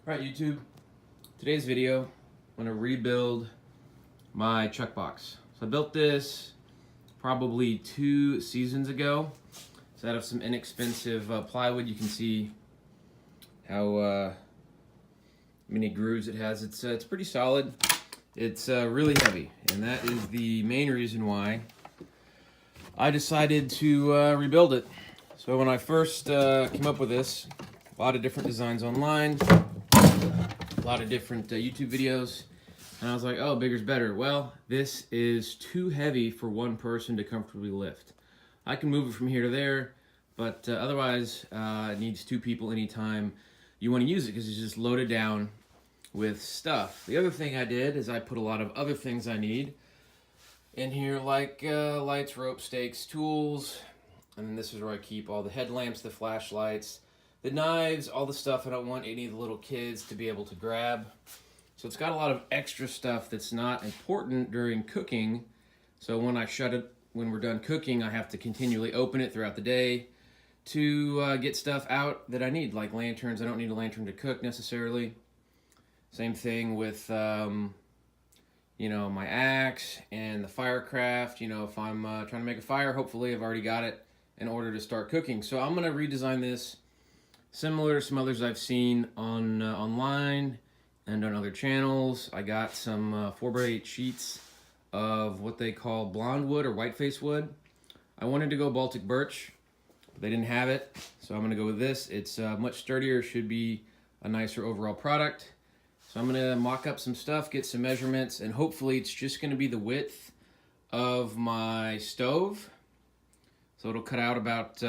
Alright YouTube, today's video, I'm going to rebuild my Chuckbox. So I built this probably 2 seasons ago. It's out of some inexpensive plywood. You can see how many grooves it has. It's pretty solid. It's really heavy, and that is the main reason why I decided to rebuild it. So when I first came up with this, a lot of different designs online, a lot of different YouTube videos, and I was like, oh, bigger's better. Well, this is too heavy for one person to comfortably lift. I can move it from here to there, but otherwise it needs 2 people anytime you want to use it, because it's just loaded down with stuff. The other thing I did is I put a lot of other things I need in here, like lights, rope, stakes, tools, and then this is where I keep all the headlamps, the flashlights, the knives, all the stuff I don't want any of the little kids to be able to grab. So it's got a lot of extra stuff that's not important during cooking. So when I shut it, when we're done cooking, I have to continually open it throughout the day to get stuff out that I need, like lanterns. I don't need a lantern to cook necessarily. Same thing with, you know, my axe and the firecraft. You know, if I'm trying to make a fire, hopefully I've already got it in order to start cooking. So I'm going to redesign this similar to some others I've seen on online and on other channels. I got some 4x8 sheets of what they call blonde wood or whiteface wood. I wanted to go Baltic birch, but they didn't have it, so I'm going to go with this. It's much sturdier, should be a nicer overall product. So I'm going to mock up some stuff, get some measurements, and hopefully it's just going to be the width of my stove. So it'll cut out about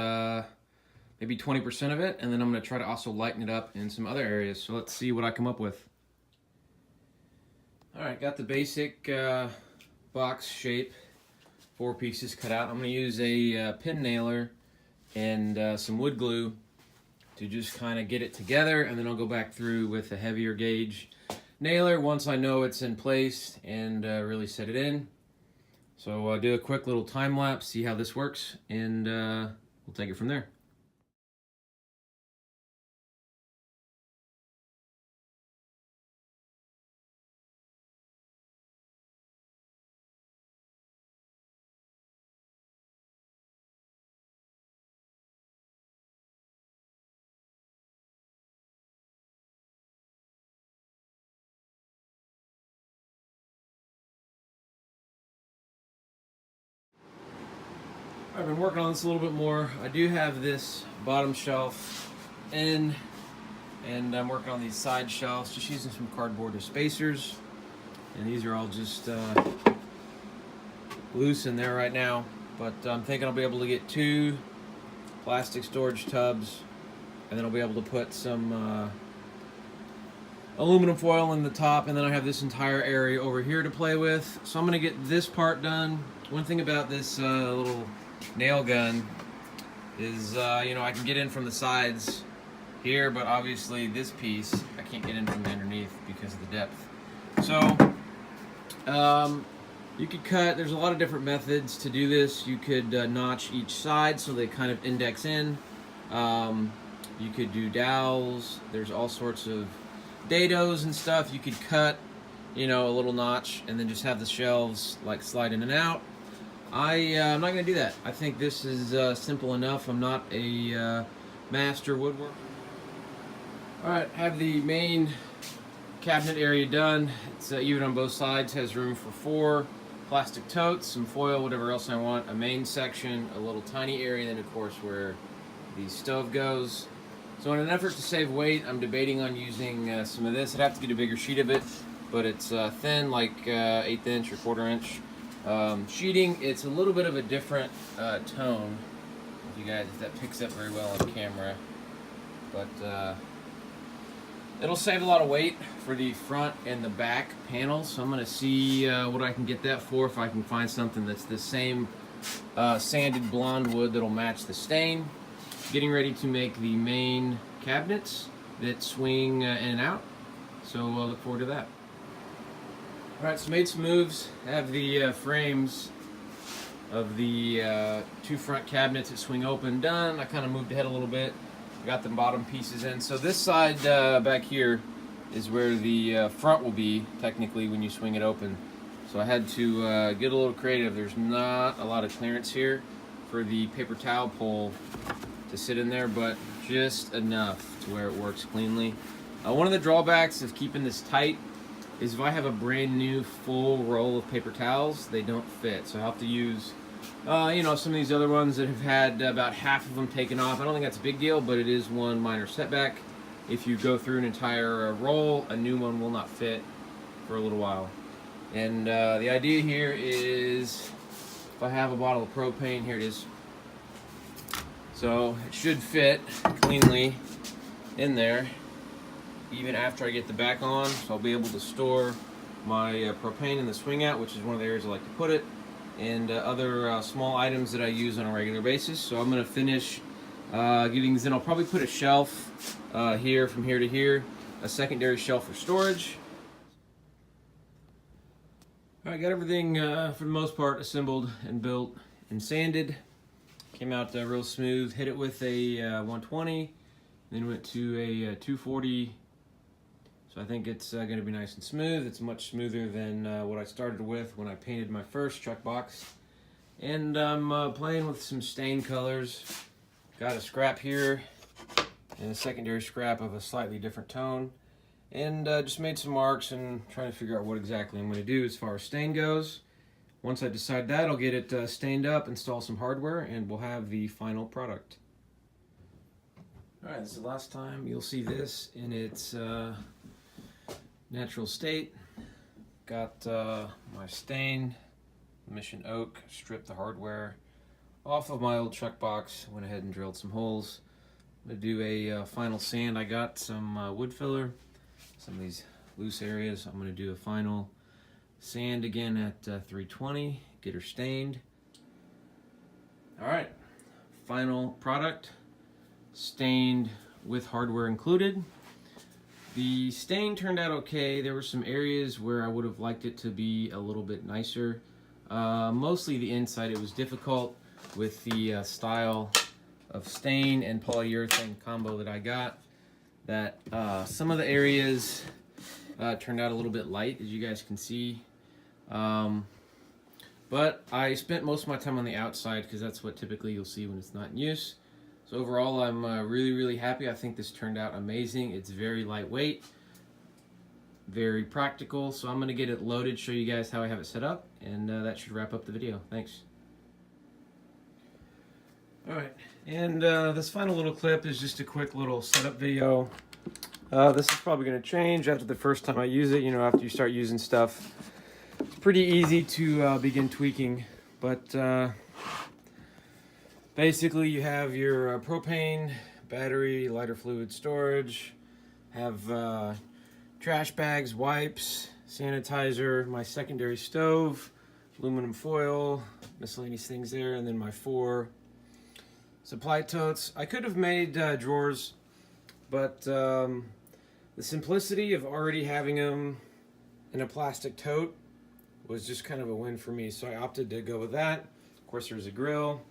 maybe 20% of it, and then I'm going to try to also lighten it up in some other areas. So let's see what I come up with. Alright, got the basic box shape, 4 pieces cut out. I'm going to use a pin nailer and some wood glue to just kind of get it together, and then I'll go back through with a heavier gauge nailer once I know it's in place and really set it in. So I'll do a quick little time lapse, see how this works, and we'll take it from there. I've been working on this a little bit more. I do have this bottom shelf in, and I'm working on these side shelves, just using some cardboard as spacers. And these are all just loose in there right now, but I'm thinking I'll be able to get 2 plastic storage tubs, and then I'll be able to put some aluminum foil in the top, and then I have this entire area over here to play with. So I'm going to get this part done. One thing about this little nail gun is, you know, I can get in from the sides here, but obviously this piece I can't get in from underneath because of the depth. So you could cut, there's a lot of different methods to do this. You could notch each side so they kind of index in. You could do dowels. There's all sorts of dados and stuff. You could cut, you know, a little notch and then just have the shelves like slide in and out. I'm not going to do that. I think this is simple enough. I'm not a master woodworker. Alright, have the main cabinet area done. It's even on both sides, has room for 4 plastic totes, some foil, whatever else I want, a main section, a little tiny area, then of course where the stove goes. So in an effort to save weight, I'm debating on using some of this. I'd have to get a bigger sheet of it, but it's thin, like 1/8 inch or 1/4 inch. Sheeting, it's a little bit of a different tone. If you guys, if that picks up very well on camera, but it'll save a lot of weight for the front and the back panels. So I'm going to see what I can get that for, if I can find something that's the same sanded blonde wood that'll match the stain. Getting ready to make the main cabinets that swing in and out, so I'll look forward to that. Alright, so made some moves. I have the frames of the 2 front cabinets that swing open done. I kind of moved ahead a little bit. Got the bottom pieces in. So this side back here is where the front will be technically when you swing it open. So I had to get a little creative. There's not a lot of clearance here for the paper towel pole to sit in there, but just enough to where it works cleanly. One of the drawbacks of keeping this tight is if I have a brand new full roll of paper towels, they don't fit. So I have to use you know, some of these other ones that have had about half of them taken off. I don't think that's a big deal, but it is one minor setback. If you go through an entire roll, a new one will not fit for a little while. And the idea here is, if I have a bottle of propane, here it is. So it should fit cleanly in there, even after I get the back on. So I'll be able to store my propane in the swing out, which is one of the areas I like to put it, and other small items that I use on a regular basis. So I'm going to finish getting these in. I'll probably put a shelf here from here to here, a secondary shelf for storage. All right, got everything for the most part assembled and built and sanded. Came out real smooth. Hit it with a 120, then went to a 240. So I think it's going to be nice and smooth. It's much smoother than what I started with when I painted my first Chuckbox. And I'm playing with some stain colors. Got a scrap here and a secondary scrap of a slightly different tone. And just made some marks and trying to figure out what exactly I'm going to do as far as stain goes. Once I decide that, I'll get it stained up, install some hardware, and we'll have the final product. Alright, this is the last time you'll see this in its natural state. Got my stain, Mission Oak, stripped the hardware off of my old Chuckbox, went ahead and drilled some holes. I'm going to do a final sand. I got some wood filler, some of these loose areas. I'm going to do a final sand again at 320, get her stained. Alright, final product, stained with hardware included. The stain turned out okay. There were some areas where I would have liked it to be a little bit nicer. Mostly the inside. It was difficult with the style of stain and polyurethane combo that I got. That some of the areas turned out a little bit light, as you guys can see. But I spent most of my time on the outside because that's what typically you'll see when it's not in use. So overall, I'm really happy. I think this turned out amazing. It's very lightweight, very practical. So I'm going to get it loaded, show you guys how I have it set up, and that should wrap up the video. Thanks. Alright, and this final little clip is just a quick little setup video. This is probably going to change after the first time I use it. You know, after you start using stuff, it's pretty easy to begin tweaking. But basically, you have your propane, battery, lighter fluid storage, have trash bags, wipes, sanitizer, my secondary stove, aluminum foil, miscellaneous things there, and then my 4 supply totes. I could have made drawers, but the simplicity of already having them in a plastic tote was just kind of a win for me, so I opted to go with that. Of course, there's a grill.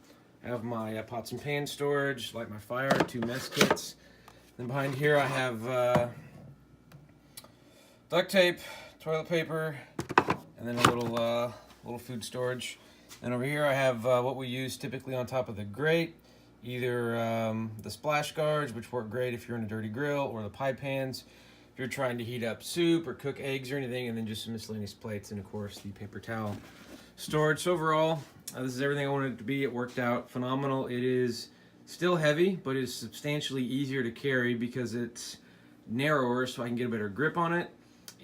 I have my pots and pan storage, light my fire, 2 mess kits. Then behind here I have duct tape, toilet paper, and then a little food storage. And over here I have what we use typically on top of the grate, either the splash guards, which work great if you're in a dirty grill, or the pie pans if you're trying to heat up soup or cook eggs or anything, and then just some miscellaneous plates, and of course the paper towel storage. So overall, this is everything I wanted it to be. It worked out phenomenal. It is still heavy, but it's substantially easier to carry because it's narrower, so I can get a better grip on it,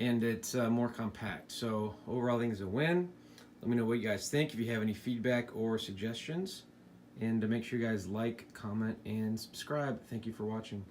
and it's more compact. So overall, I think it's a win. Let me know what you guys think, if you have any feedback or suggestions. And to make sure you guys like, comment, and subscribe. Thank you for watching.